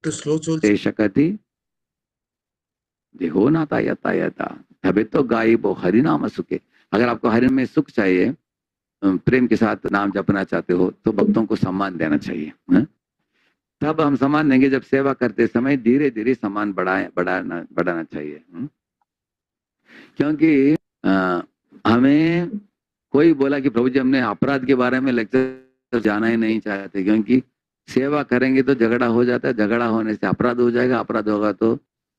একটু স্লো চলছে। शकति देहो नाता यता यता तबे तो गायब हरि नाम सुखे। अगर आपको हरि में सुख चाहिए, प्रेम के साथ नाम जपना चाहते हो, तो भक्तों को सम्मान देना चाहिए, है? तब हम सम्मान देंगे जब सेवा करते समय धीरे धीरे सम्मान बढ़ाना बढ़ाना चाहिए। क्योंकि हमें कोई बोला कि प्रभु जी हमने अपराध के बारे में लेक्चर जाना ही नहीं चाहते, क्योंकि सेवा करेंगे तो झगड़ा हो जाता है, झगड़ा होने से अपराध हो जाएगा, अपराध होगा तो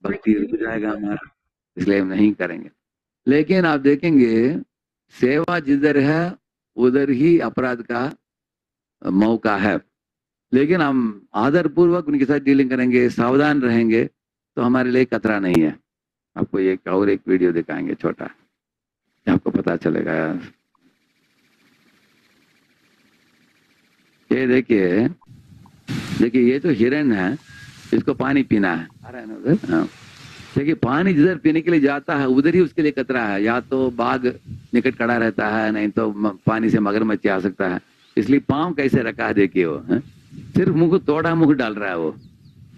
भक्ति रुक जाएगा हमारा, इसलिए हम नहीं करेंगे। लेकिन आप देखेंगे सेवा जिधर है उधर ही अपराध का मौका है, लेकिन हम आदर पूर्वक उनके साथ डीलिंग करेंगे, सावधान रहेंगे, तो हमारे लिए खतरा नहीं है। आपको एक और एक वीडियो दिखाएंगे छोटा, आपको पता चलेगा। ये देखिए देखिए, ये तो हिरन है, इसको पानी पीना है, आ रहा है ना उधर। हाँ, देखिए पानी जिधर पीने के लिए जाता है उधर ही उसके लिए खतरा है, या तो बाघ निकट खड़ा रहता है, नहीं तो पानी से मगरमच्छ आ सकता है, इसलिए पाँव कैसे रखा है देखिए वो, है? सिर्फ मुंह थोड़ा मुंह डाल रहा है, वो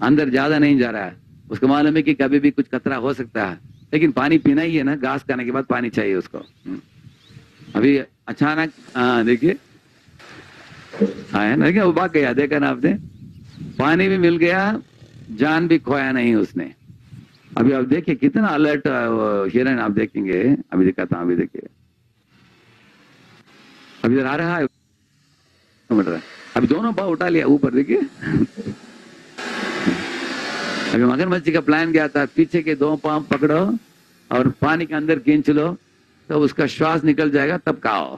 अंदर ज्यादा नहीं जा रहा है, उसको मालूम है कि कभी भी कुछ खतरा हो सकता है, लेकिन पानी पीना ही है ना, घास खाने के बाद पानी चाहिए उसको। अभी अचानक देखिए आया ना, देखिए वो भाग गया, देखा ना आपने, पानी भी मिल गया, जान भी खोया नहीं उसने। अभी आप देखिए कितना अलर्ट हिरन आप देखेंगे, अभी दिखाता हूँ, अभी देखिए, अभी इधर आ रहा है, अभी दोनों पाँव उठा लिया ऊपर, देखिए। अभी मगरमच्छ का प्लान क्या था, पीछे के दो पांव पकड़ो और पानी के अंदर खींच लो, तो उसका श्वास निकल जाएगा, तब खाओ।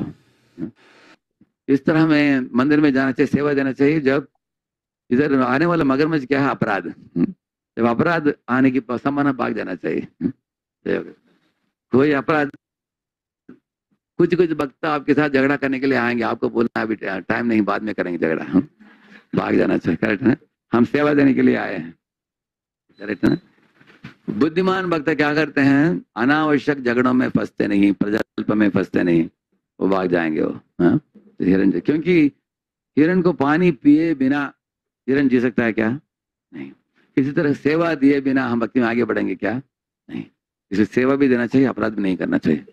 इस तरह हमें मंदिर में जाना चाहिए, सेवा देना चाहिए। जब इधर आने वाला मगरमच्छ क्या है, अपराध, जब अपराध आने की संभावना, भाग जाना चाहिए। कोई अपराध, कुछ कुछ भक्त आपके साथ झगड़ा करने के लिए आएंगे, आपको बोलना अभी टाइम नहीं, बाद में करेंगे झगड़ा, भाग जाना चाहिए, करेक्ट है? हम सेवा देने के लिए आए हैं, करेक्ट है? बुद्धिमान भक्त क्या करते हैं, अनावश्यक झगड़ों में फंसते नहीं, प्रजल्प में फंसते नहीं, वो भाग जाएंगे वो, हाँ? तो हिरण, क्योंकि हिरण को पानी पिए बिना हिरण जी सकता है क्या? नहीं। इसी तरह सेवा दिए बिना हम भक्ति में आगे बढ़ेंगे क्या? नहीं। इसलिए सेवा भी देना चाहिए, अपराध भी नहीं करना चाहिए।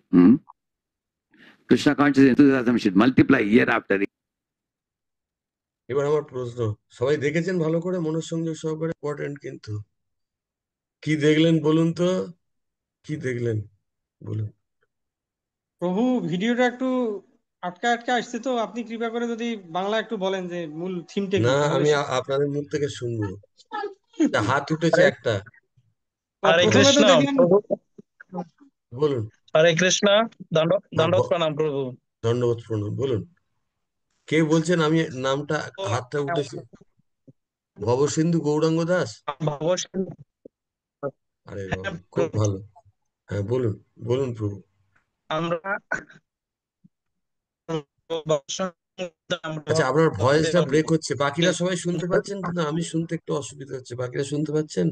Krishna conscious enthusiasm should multiply year after year. এবার আমার প্রশ্ন, সবাই দেখেছেন ভালো করে মনোসংযোগ সহকারে, ইম্পর্টেন্ট কিন্তু। কি দেখলেন বলুন তো, কি দেখলেন বলুন। প্রভু ভিডিওটা একটু আটকা আটকা আসছে, তো আপনি কৃপা করে যদি বাংলা একটু বলেন যে মূল থিমটা কি, না, তাহলে আমি আপনাদের মুখ থেকে শুনবো। হাত উঠেছে হরে একটা, হরে প্রথমে তো কৃষ্ণ দেখলাম। প্রভু। বলুন। হরে কৃষ্ণ, দণ্ড হ্যাঁ, দণ্ডবত প্রণাম প্রভু। দণ্ডবোধ প্রণাম, বলুন। কে বলছেন? আমি নামটা, হাতটা উঠেছে, ভবসিন্ধু গৌরাঙ্গ দাস। ভবসিন্ধু। আরে হ্যাঁ বাবা, খুব প্রভু, ভালো। হ্যাঁ বলুন, বলুন প্রভু। আমরা আমরা আচ্ছা, আপনার ভয়েসটা ভক্তদের ব্রেক হচ্ছে, বাকিরা সবাই শুনতে পাচ্ছেন কিন্তু আমি শুনতে একটু অসুবিধা হচ্ছে। বাকিরা শুনতে পাচ্ছেন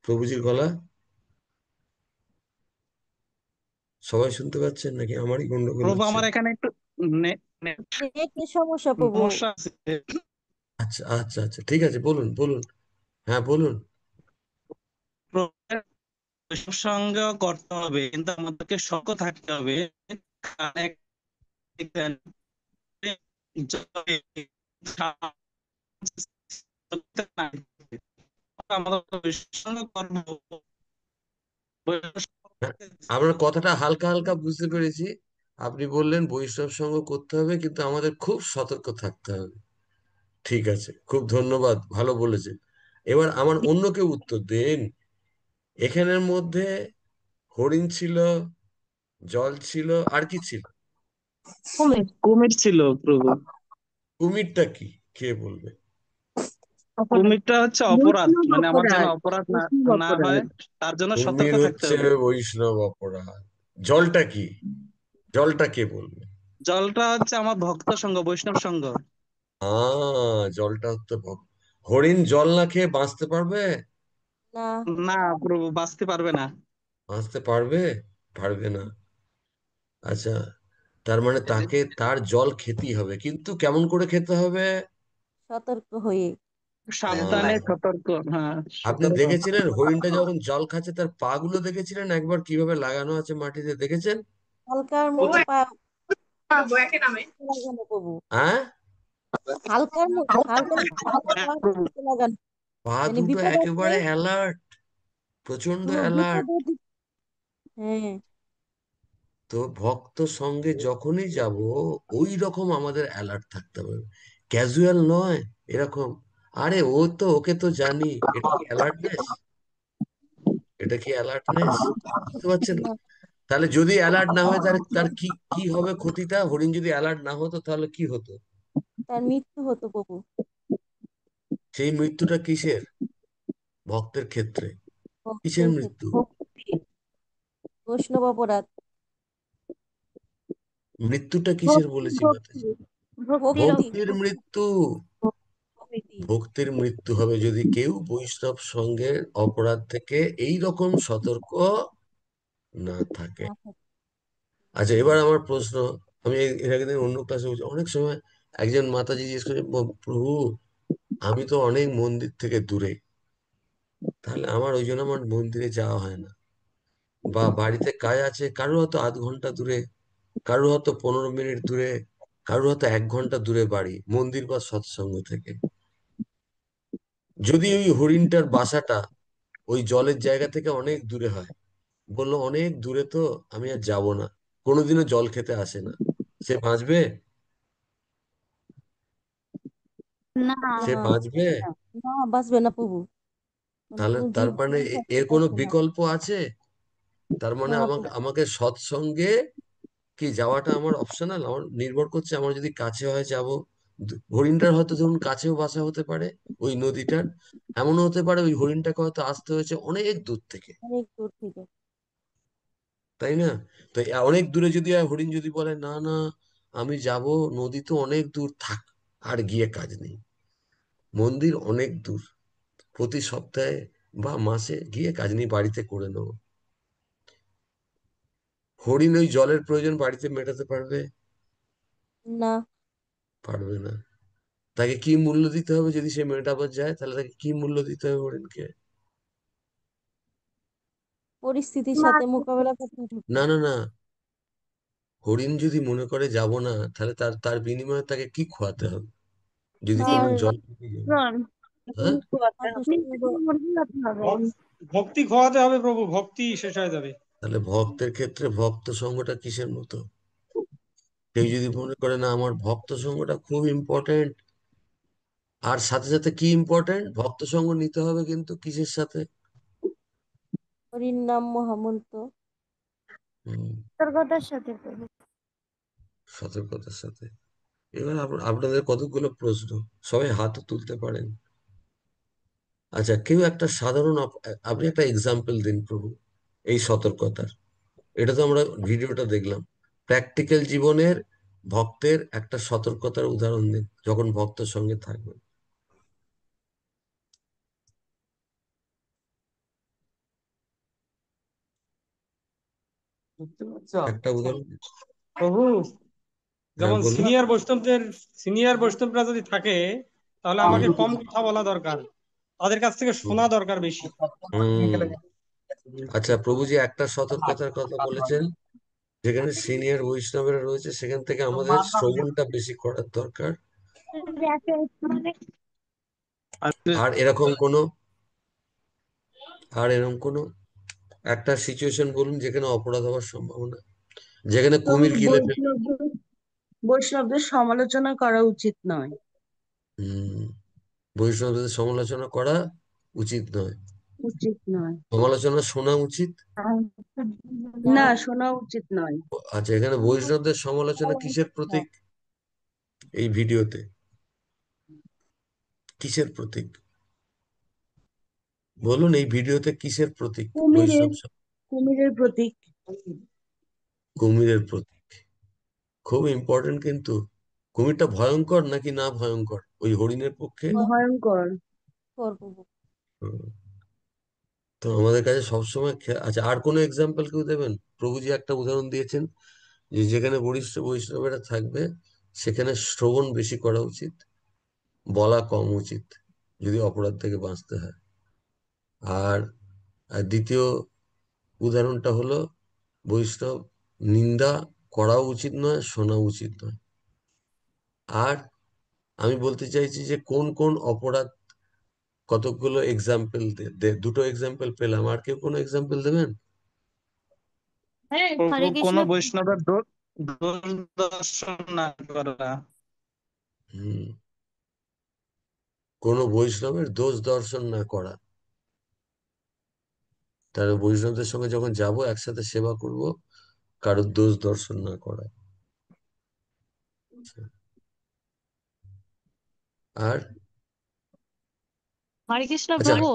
প্রভুজির গলা? সবাই শুনতে পাচ্ছেন নাকি আমারই গন্ডগোল প্রভু, হচ্ছে? আমার এখানে একটু নেট নেটের সমস্যা প্রভু। সমস্যা আছে। আচ্ছা আচ্ছা আচ্ছা, ঠিক আছে, বলুন বলুন। হ্যাঁ বলুন। প্রভু সঙ্গে করতে হবে, কিন্তু আমাদেরকে সতর্ক থাকতে হবে। আমাদের সঙ্গে কর্ম হ্যাঁ, আপনার কথাটা হালকা হালকা বুঝতে পেরেছি। আপনি বললেন বৈষ্ণব সঙ্গ করতে হবে, কিন্তু আমাদের খুব সতর্ক থাকতে হবে। ঠিক আছে, খুব ধন্যবাদ, ভালো বলেছেন। এবার আমার অন্য কেউ উত্তর দিন। এখানের মধ্যে হরিণ ছিল, জল ছিল, আর কি ছিল? কুমির ছিল প্রভু। কুমিরটা কি, কে বলবে? কুমিরটা হচ্ছে অপরাধ, বৈষ্ণব মানে আমার যেন অপরাধ, অপরাধ না বৈষ্ণব না অপরাধ। হয়, তার জন্য সতর্ক কুমির থাকতে হচ্ছে হবে। বৈষ্ণব অপরাধ। জলটা কি, জলটা কে বলবে? জলটা হচ্ছে আমার ভক্ত সঙ্গ, বৈষ্ণব সঙ্গ। জলটা হচ্ছে হরিণ জল না খেয়ে বাঁচতে পারবে? না, না প্রভু, বাঁচতে পারবে না। বাঁচতে পারবে? পারবে না। আচ্ছা, তার মানে তাকে তার জল খেতেই হবে, কিন্তু কেমন করে খেতে হবে? সতর্ক হয়ে। সাবধানে সতর্ক, হ্যাঁ আপনি সতর্ক। দেখেছিলেন হরিণটা যখন জল খাচ্ছে তার পা গুলো দেখেছিলেন একবার কিভাবে লাগানো আছে মাটিতে দেখেছেন? হালকার মতো পা লাগানো প্রভু। হ্যাঁ, হালকার মতো পা লাগানো, পা মানে দুটো বিপদ আসলে একেবারে অ্যালার্ট, প্রচন্ড হ্যাঁ বিপদ অ্যালার্ট। হ্যাঁ। তো ভক্ত সঙ্গে যখনই যাব ওই রকম আমাদের অ্যালার্ট থাকতে হবে, ক্যাজুয়াল নয় এরকম। আরে ও তো, ওকে তো জানি। এটা কি অ্যালার্টনেস? এটা কি অ্যালার্টনেস? বুঝতে পারছেন না? না, তাহলে যদি অ্যালার্ট না হয় তার তার কি কি হবে ক্ষতিটা? হরিণ যদি অ্যালার্ট না হতো তাহলে কি হতো? তার মৃত্যু হতো প্রভু। সেই মৃত্যুটা কিসের? ভক্তের ক্ষেত্রে কিসের ভক্তের মৃত্যু? ক্ষেত্রে বৈষ্ণব অপরাধ। মৃত্যুটা কিসের বলেছি মাতাজি? ভক্তি ভক্তির মৃত্যু। ভক্তি ভক্তির মৃত্যু হবে যদি কেউ বৈষ্ণব সঙ্গের অপরাধ থেকে এই রকম সতর্ক না থাকে। না থাকে। আচ্ছা, এবার আমার প্রশ্ন, আমি এর আগের দিন অন্য ক্লাসে বলছি, অনেক সময় একজন মাতাজি জিজ্ঞেস করে, প্রভু আমি তো অনেক মন্দির থেকে দূরে, তাহলে আমার ওই জন্য আমার মন্দিরে যাওয়া হয় না, বা বাড়িতে কাজ আছে, কারো হয়তো আধ ঘন্টা দূরে, কারো হয়তো 15 মিনিট দূরে, কারো হয়তো 1 ঘন্টা দূরে বাড়ি মন্দির বা সৎসঙ্গ থেকে। যদি ওই হরিণটার বাসাটা ওই জলের জায়গা থেকে অনেক দূরে হয়, বললো অনেক দূরে তো, আমি আর যাব না, কোনোদিনও জল খেতে আসে না, সে বাঁচবে? সে না, বাঁচবে? না বাঁচবে না প্রভু। মানে তাহলে কোনো তার জীব মানে এর কোনো বাঁচবে না। বিকল্প আছে? তার মানে না আমাকে প্রভু। আমাকে সৎসঙ্গে কি যাওয়াটা আমার অপশনাল? আমার নির্ভর করছে, আমার যদি কাছে হয় যাব। হরিণটার হয়তো ধরুন কাছেও বাসা হতে পারে ওই নদীটার, এমনও হতে পারে ওই হরিণটাকে হয়তো আসতে হয়েছে অনেক দূর থেকে, অনেক দূর থেকে। তাই না? তো অনেক দূরে যদি হরিণ যদি বলে না না আমি যাব, নদী তো অনেক দূর, থাক, আর গিয়ে কাজ নেই, মন্দির অনেক দূর, প্রতি সপ্তাহে বা মাসে গিয়ে কাজ নেই, বাড়িতে করে নেবো। হরিণ ওই জলের প্রয়োজন বাড়িতে মেটাতে পারবে? না, পারবে না। তাকে কি মূল্য দিতে হবে যদি সে মেটাবার যায়? তাহলে তাকে কি মূল্য দিতে হবে হরিণকে? পরিস্থিতির সাথে মোকাবেলা করতে হবে না প্রভু। না না, হরিণ যদি মনে করে যাব না, তাহলে তার তার বিনিময়ে তাকে কি খোয়াতে হবে যদি কোনো তার জল পেতে যাবে? হ্যাঁ, সন্তুষ্ট হবো। ভক্তি খোয়াতে হবে প্রভু, ভক্তি শেষ হয়ে যাবে। তাহলে ভক্তের ক্ষেত্রে ভক্ত সঙ্গটা কিসের মতো? কেউ যদি মনে করে না আমার ভক্ত সঙ্গটা খুব ইম্পর্টেন্ট, আর সাথে সাথে কি ইম্পর্টেন্ট, ভক্ত সঙ্গ নিতে হবে কিন্তু কিসের সাথে? হরির নাম মহামন্ত্র। হুম, সতর্কতার সাথে প্রভু। সতর্কতার সাথে। এবার আপনাদের কতগুলো প্রশ্ন, সবাই হাতও তুলতে পারেন। আচ্ছা, কেউ একটা সাধারণ আপনি একটা এক্সাম্পল দিন প্রভু এই সতর্কতার। এটা তো আমরা ভিডিওটা দেখলাম, প্র্যাকটিক্যাল জীবনের ভক্তের একটা সতর্কতার উদাহরণ দিন যখন ভক্তের সঙ্গে থাকবেন। বুঝতে পারছ একটা উদাহরণ দিন। প্রভু? হ্যাঁ যেমন বলুন। সিনিয়র বৈষ্ণবরা যদি থাকে, তাহলে হুম আমাকে কম কথা বলা দরকার, তাদের কাছ থেকে হুম শোনা দরকার বেশি। হুম। আচ্ছা, প্রভুজি একটা সতর্কতার কথা বলেছেন, যেখানে সিনিয়র বৈষ্ণবেরা রয়েছে সেখান থেকে আমাদের শ্রবণটা বেশি করার দরকার। আচ্ছা, আর এরকম কোনো, আর এরকম কোনো একটা সিচুয়েশন বলুন যেখানে অপরাধ হওয়ার সম্ভাবনা, যেখানে প্রভু, কুমির গিলে ফেলবে। বৈষ্ণবদের সমালোচনা করা উচিত নয়। হম, বৈষ্ণবদের সমালোচনা করা উচিত নয়, উচিত নয়। সমালোচনা শোনা উচিত। না, না, শোনা উচিত নয়। আচ্ছা, এখানে বৈষ্ণবদের সমালোচনা কিসের প্রতীক এই ভিডিওতে? কিসের প্রতীক? বলুন এই ভিডিওতে কিসের প্রতীক? কুমিরের বৈষ্ণব কুমিরের প্রতীক। কুমিরের প্রতীক, খুব ইম্পর্টেন্ট কিন্তু। কুমিরটা ভয়ঙ্কর নাকি না ভয়ঙ্কর ওই হরিণের পক্ষে? ভয়ঙ্কর। প্রভু। হুম, তো আমাদের কাছে সবসময় আচ্ছা, আর কোনো এক্সাম্পল কেউ দেবেন? প্রভুজি একটা উদাহরণ দিয়েছেন যে যেখানে বরিষ্ঠ বৈষ্ণবেরা থাকবে সেখানে শ্রবণ বেশি করা উচিত, বলা কম উচিত। যদি অপরাধ থেকে বাঁচতে হয়। আর আর দ্বিতীয় উদাহরণটা হলো বৈষ্ণব নিন্দা করাও উচিত নয়, শোনা উচিত নয়। আর আমি বলতে চাইছি যে কোন কোন অপরাধ, কতগুলো এক্সাম্পল, দুটো এক্সাম্পল পেলাম, আর কেউ কোনো এক্সাম্পল দেবেন? প্রভু হরে কৃষ্ণ। কোনো বৈষ্ণবের দোষ দর্শন না করা। হুম, কোনো বৈষ্ণবের দোষ দর্শন না করা। তাহলে বৈষ্ণবদের সঙ্গে যখন যাব একসাথে সেবা করব, কারোর দোষ দর্শন না করা। আচ্ছা। আর হরে কৃষ্ণ আচ্ছা, প্রভু।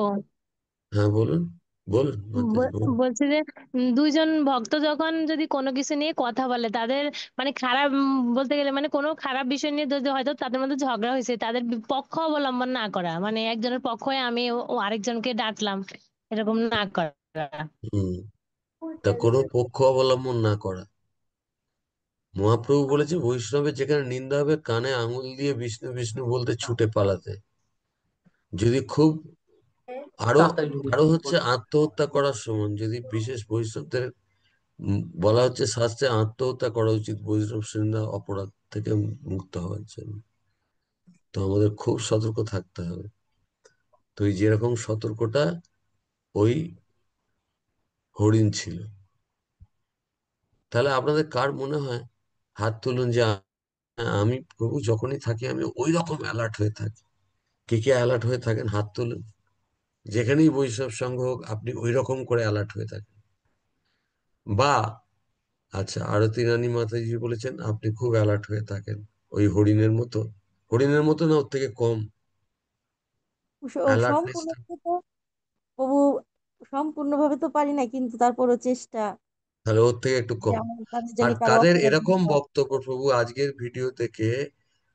হ্যাঁ বলুন, বলুন মাতাজি বলুন। বলছি যে দুইজন ভক্ত যখন যদি কোনো কিছু নিয়ে কথা বলে তাদের মানে খারাপ বলতে গেলে মানে কোনো খারাপ বিষয় নিয়ে যদি হয়তো তাদের মধ্যে ঝগড়া হয়েছে তাদের পক্ষ অবলম্বন না করা, মানে একজনের পক্ষ হয়ে আমি ও আরেকজনকে ডাকলাম, এরকম না করা। হুম, তা কোনো পক্ষ অবলম্বন না করা। মহাপ্রভু বলেছে বৈষ্ণবের যেখানে নিন্দা হবে কানে আঙুল দিয়ে বিষ্ণু বিষ্ণু বলতে ছুটে পালাতে। যদি খুব আরো আরো হচ্ছে আত্মহত্যা করার সমান, যদি বিশেষ বৈষ্ণবদের বলা হচ্ছে শাস্ত্রে আত্মহত্যা করা উচিত বৈষ্ণব শ্রেণী অপরাধ থেকে মুক্ত হওয়ার জন্য। তো আমাদের খুব সতর্ক থাকতে হবে। তো এই যেরকম সতর্কটা ওই হরিণ ছিল। তাহলে আপনাদের কার মনে হয়, হাত তুলুন যে আমি প্রভু যখনই থাকি আমি ওই রকম অ্যালার্ট হয়ে থাকি। কে কে অ্যালার্ট হয়ে থাকেন হাত তুলুন। যেখানেই বৈষ্ণব সংঘ হোক আপনি ওই রকম করে অ্যালার্ট হয়ে থাকেন। বা আচ্ছা, আরতি রানী মাতাজি বলেছেন আপনি খুব অ্যালার্ট হয়ে থাকেন ওই হরিণের মতো। হরিণের মতো না, ওর থেকে কম অ্যালার্টনেস। সম্পূর্ণভাবে তো প্রভু সম্পূর্ণভাবে তো পারি না, কিন্তু তারপরও চেষ্টা তাহলে ওর থেকে একটু কম। যেমন তাদের আর জানি কারো কাদের অপরাধ না এরকম হয়। বক্তব্য, প্রভু আজকের ভিডিও থেকে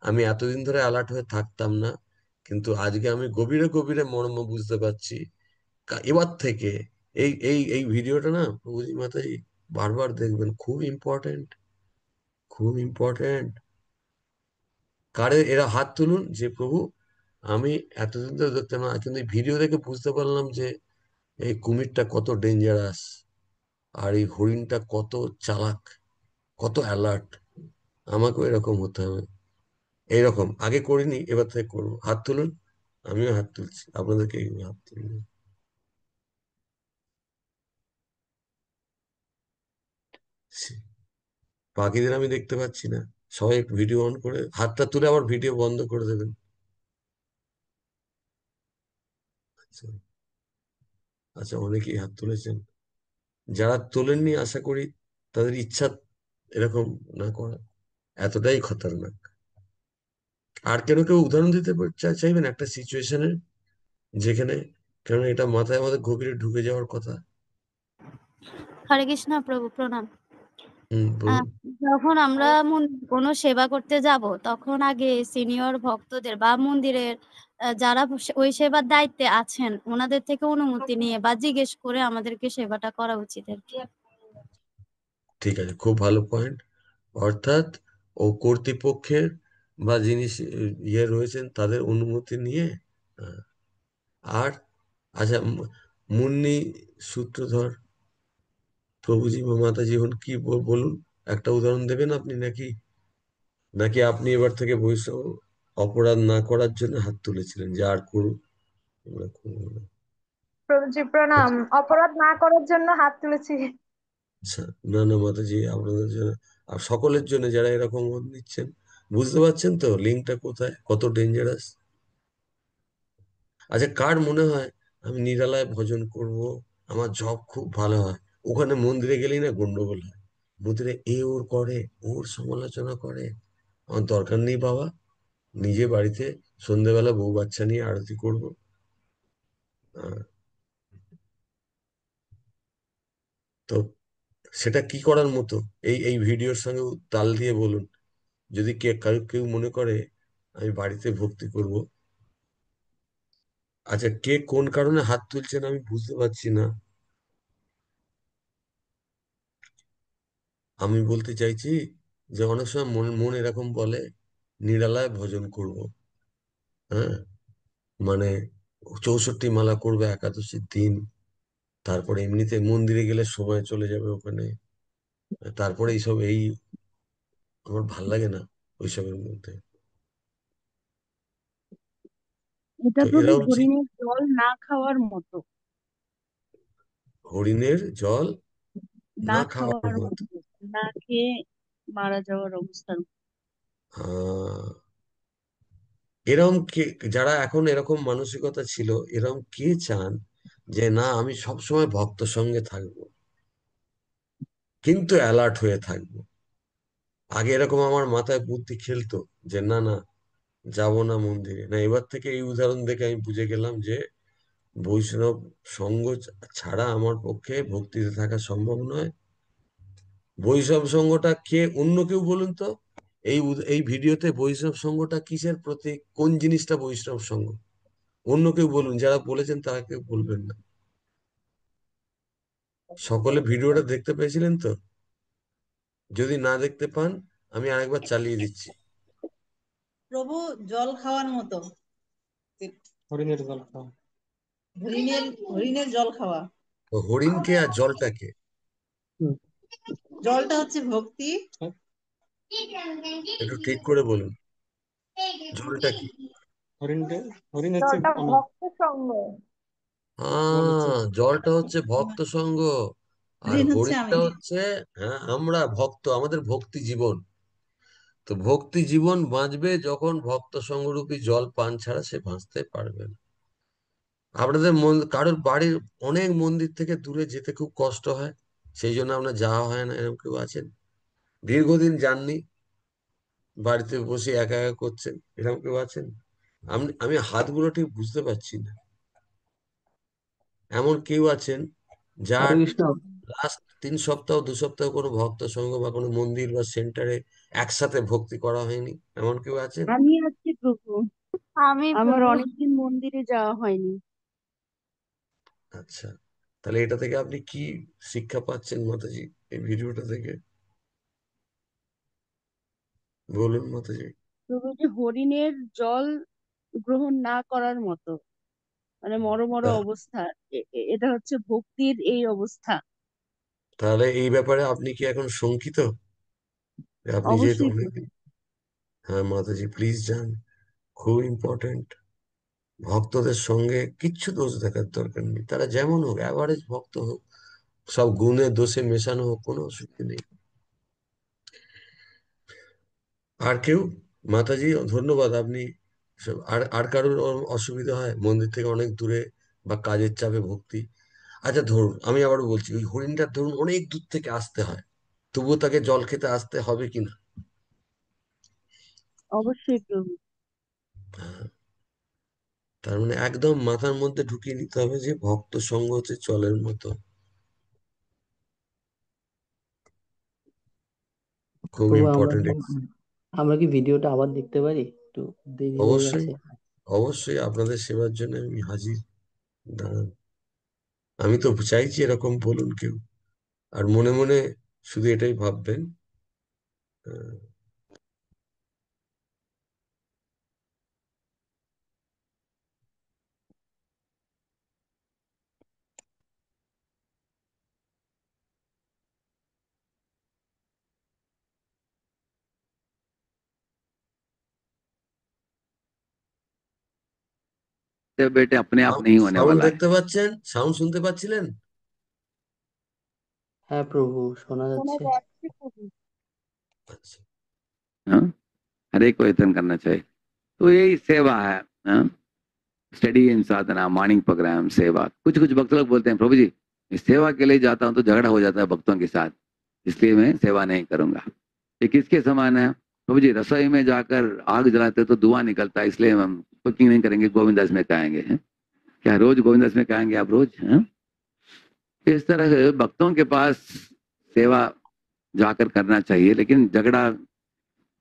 আমি এতদিন ধরে অ্যালার্ট হয়ে থাকতাম না, কিন্তু আজকে আমি গভীরে গভীরে মর্ম বুঝতে পারছি। এবার থেকে এই এই এই ভিডিওটা না প্রভুজি মাতাজি বারবার দেখবেন, খুব ইম্পর্টেন্ট, খুব ইম্পর্টেন্ট। কারে এরা হাত তুলুন যে প্রভু আমি এতদিন ধরে দেখতাম না, কিন্তু এই ভিডিও দেখে বুঝতে পারলাম যে এই কুমিরটা কত ডেঞ্জারাস, আর এই হরিণটা কত চালাক, কত অ্যালার্ট। আমাকেও এরকম হতে হবে। এইরকম আগে করিনি, এবার থেকে করবো। হাত তুলুন, আমিও হাত তুলছি, আপনাদেরকে হাত তুলুন। বাকিদের আমি দেখতে পাচ্ছি না, সবাই ভিডিও অন করে হাতটা তুলে আবার ভিডিও বন্ধ করে দেবেন। আচ্ছা, আচ্ছা, অনেকেই হাত তুলেছেন। যারা তোলেননি আশা করি তাদের ইচ্ছা এরকম না করা, এতটাই খতরনাক। আর কেন কেউ উদাহরণ দিতে চাইবেন একটা সিচুয়েশনের, যেখানে, কারণ এটা মাথায় আমাদের গভীরে ঢুকে যাওয়ার কথা। হরে কৃষ্ণ প্রভু, প্রণাম। আহ, বলুন। যখন আমরা কোনো সেবা করতে যাব তখন আগে সিনিয়র ভক্তদের বা মন্দিরের যারা ওই সেবার দায়িত্বে আছেন ওনাদের থেকে অনুমতি নিয়ে বা জিজ্ঞেস করে আমাদেরকে সেবাটা করা উচিত আর কি। ঠিক আছে, খুব ভালো পয়েন্ট। অর্থাৎ ও কর্তৃপক্ষের বা যিনি ইয়ে রয়েছেন তাদের অনুমতি নিয়ে। আহ, আর আচ্ছা, মুন্নি সূত্রধর প্রভুজি বা মাতাজি হন, কি বলুন, একটা উদাহরণ দেবেন আপনি, নাকি নাকি আপনি এবার থেকে বৈষ্ণব অপরাধ না করার জন্য হাত তুলেছিলেন যে আর করুক, আমরা করবো না? প্রভুজি প্রণাম। অপরাধ না করার জন্য হাত তুলেছি। আচ্ছা, না না মাতাজি, আপনাদের জন্য আর সকলের জন্য যারা এরকম মত নিচ্ছেন, বুঝতে পারছেন তো লিঙ্কটা কোথায়, কত ডেঞ্জারাস। আচ্ছা, কার মনে হয় আমি নিরালায় ভজন করব, আমার জব খুব ভালো হয়, ওখানে মন্দিরে গেলেই না গন্ডগোল হয়, মন্দিরে এ ওর করে, ওর সমালোচনা করে। আমার দরকার নেই বাবা, নিজে বাড়িতে সন্ধ্যেবেলা বউ বাচ্চা নিয়ে আরতি করবো। আহ, তো সেটা কি করার মতো? এই এই ভিডিওর সঙ্গে তাল দিয়ে বলুন। যদি কেউ মনে করে আমি বাড়িতে ভক্তি করব। আচ্ছা, কে কোন কারণে হাত তুলছেন আমি বুঝতে পারছি না। আমি বলতে চাইছি যে অনেক সময় মন মন এরকম বলে নিরালায় ভজন করব। হ্যাঁ, মানে 64 মালা করবে একাদশীর দিন, তারপরে এমনিতে মন্দিরে গেলে সময় চলে যাবে ওখানে, তারপরে এইসব আমার ভাল লাগে না ওইসবের মধ্যে। এটা তো প্রভু এরকম হরিণের জল না খাওয়ার মতো, হরিণের জল না না খাওয়ার খাওয়ার মতো। মতো, না খেয়ে মারা যাওয়ার অবস্থার মতো। আহ এরম কে, যারা এখন এরকম মানসিকতা ছিল, এরম কে চান যে না আমি সবসময় ভক্ত সঙ্গে থাকবো, কিন্তু অ্যালার্ট হয়ে থাকবো। আগে এরকম আমার মাথায় বুদ্ধি খেলতো যে না না, যাব না মন্দিরে না। এবার থেকে এই উদাহরণ দেখে আমি বুঝে গেলাম যে বৈষ্ণব সঙ্গ ছাড়া আমার পক্ষে ভক্তিতে থাকা সম্ভব নয়। বৈষ্ণব সঙ্গটা কে, অন্য কেউ বলুন তো, এই ভিডিওতে বৈষ্ণব সঙ্গটা কিসের প্রতীক, কোন জিনিসটা বৈষ্ণব সঙ্গ? অন্য কেউ বলুন, যারা বলেছেন তারা কেউ বলবেন না। সকলে ভিডিওটা দেখতে পেয়েছিলেন তো? যদি না দেখতে পান আমি আরেকবার চালিয়ে দিচ্ছি। প্রভু জল খাওয়ার মতো, হরিণের জল খাওয়া। হরিণের হরিণের জল খাওয়া। তো হরিণকে আর জলটাকে? জলটা হচ্ছে ভক্তি, একটু ঠিক করে বলুন, জলটা কি? হরিণ হচ্ছে জলটা আমি, ভক্ত সঙ্গ। জল হচ্ছে জলটা হচ্ছে ভক্ত সঙ্গ, আর হরিণ হচ্ছে হরিণটা আমি। হচ্ছে, হ্যাঁ, আমরা ভক্ত, আমাদের ভক্তি জীবন। তো ভক্তি জীবন বাঁচবে যখন ভক্ত সঙ্গরূপী জল পান ছাড়া সে বাঁচতে পারবে না। আপনাদের কারোর বাড়ির অনেক মন্দির থেকে দূরে যেতে খুব কষ্ট হয়, সেই জন্য আপনার যাওয়া হয় না, এরকম কেউ আছেন? দীর্ঘদিন যাননি, বাড়িতে বসে একা একা করছেন, এরকম কেউ আছেন? আমি হাতগুলো ঠিক বুঝতে পারছি না। এমন কেউ আছেন যার হরে কৃষ্ণ। লাস্ট 3 সপ্তাহ 2 সপ্তাহ কোনো ভক্ত সঙ্গ বা কোনো মন্দির বা সেন্টারে একসাথে ভক্তি করা হয়নি, এমন কেউ আছেন? আমি আছি প্রভু, আমি আমার প্রভু। অনেকদিন মন্দিরে যাওয়া হয়নি। আচ্ছা, তাহলে এটা থেকে আপনি কি শিক্ষা পাচ্ছেন মাতাজি, এই ভিডিওটা থেকে বলুন মাতাজি। প্রভু, যে হরিণের জল গ্রহণ না করার মতো, মানে মর মর তা- অবস্থা, এটা হচ্ছে ভক্তির এই অবস্থা। তাহলে এই ব্যাপারে আপনি কি এখন শঙ্কিত? আপনি যেহেতু অবশ্যই প্রভু। অনেকদিন, হ্যাঁ মাতাজি প্লিজ যান, খুব ইম্পর্টেন্ট। ভক্তদের সঙ্গে কিচ্ছু দোষ দেখার দরকার নেই, তারা যেমন হোক, অ্যাভারেজ ভক্ত হোক, সব গুণে দোষে মেশানো হোক, কোনো অসুবিধা নেই। আর কেউ? মাতাজি ধন্যবাদ, আপনি আর আর কারোর অসুবিধা হয় মন্দির থেকে অনেক দূরে বা কাজের চাপে ভক্তি? আচ্ছা ধরুন, আমি আবারও বলছি, ওই হরিণটার ধরুন অনেক দূর থেকে আসতে হয়, তবুও তাকে জল খেতে আসতে হবে কিনা? অবশ্যই প্রভু। হ্যাঁ, তার মানে একদম মাথার মধ্যে ঢুকিয়ে নিতে হবে যে ভক্ত সঙ্গ হচ্ছে জলের মতো, খুব প্রভু আমরা ইম্পর্টেন্ট। আমরা কি ভিডিওটা আবার দেখতে পারি? একটু দেরি হয়ে অবশ্যই, গেছে। অবশ্যই আপনাদের সেবার জন্য আমি হাজির, দাঁড়ান। আমি তো চাইছি এরকম বলুন কেউ, আর মনে মনে শুধু এটাই ভাববেন, আহ, तो बेटे अपने आप नहीं होने সাউন্ড वाला है। দেখতে পাচ্ছেন? সাউন্ড শুনতে পাচ্ছিলেন? হ্যাঁ প্রভু, শোনা শোনা যাচ্ছে। যাচ্ছে প্রভু। আচ্ছা, हाँ? हर एक को यत्न करना चाहिए। तो यही सेवा है, हाँ? Study in Sadhana, morning program, सेवा। कुछ कुछ भक्त लोग बोलते हैं प्रभु जी इस सेवा के लिए जाता हूँ तो झगड़ा हो जाता है भक्तों के साथ, इसलिए मैं सेवा नहीं करूंगा। ये किसके समान है? प्रभु जी रसोई में जाकर आग जलाते तो धुआं निकलता है, इसलिए हम कुकिंग नहीं करेंगे, गोविंदास में खाएंगे। हैं? क्या रोज गोविंदास में खाएंगे आप रोज? हैं? इस तरह से भक्तों के पास सेवा जाकर करना चाहिए, लेकिन झगड़ा,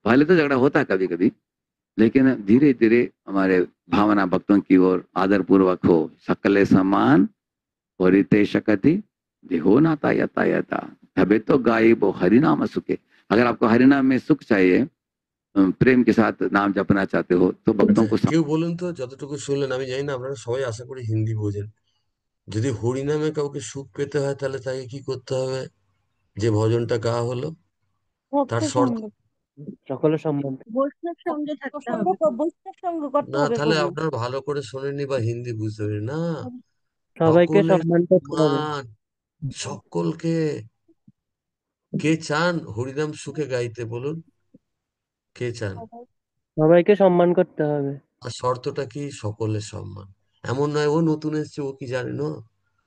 पहले तो झगड़ा होता है कभी कभी, लेकिन धीरे धीरे हमारे भावना भक्तों की ओर आदर पूर्वक हो। सकले समान और रिते शकति देहो नाता यता यता, तबे तो गायब हरिनाम सुखे। अगर आपको हरिनाम में सुख चाहिए प्रेम के साथ नाम जपना चाहते हो तो भक्तों আচ্ছা को কেউ বলুন তো, যতটুকু শুনলেন, আমি জানি না আপনারা সবাই আশা করি হিন্দি বোঝেন, যদি হরিনামে কাউকে সুখ পেতে হয় তাহলে তাকে কি করতে হবে? যে ভজনটা গাওয়া হলো ভক্ত তার শর্ত, সঙ্গ। সকলের সম্মান। বৈষ্ণব সঙ্গে থাকতে হবে। বৈষ্ণব সঙ্গ করতে না হবে তাহলে প্রভু। আপনার ভালো করে শোনেননি বা হিন্দি বুঝতে পারেন না। সবাইকে সকলের সম্মান করতে হবে। মান, সকলকে। কে চান হরিনাম সুখে গাইতে বলুন? কে চান? সবাইকে সম্মান করতে হবে। আর শর্তটা কি? সকলের সম্মান। এমন নয় ও নতুন এসেছে ও কি জানে না,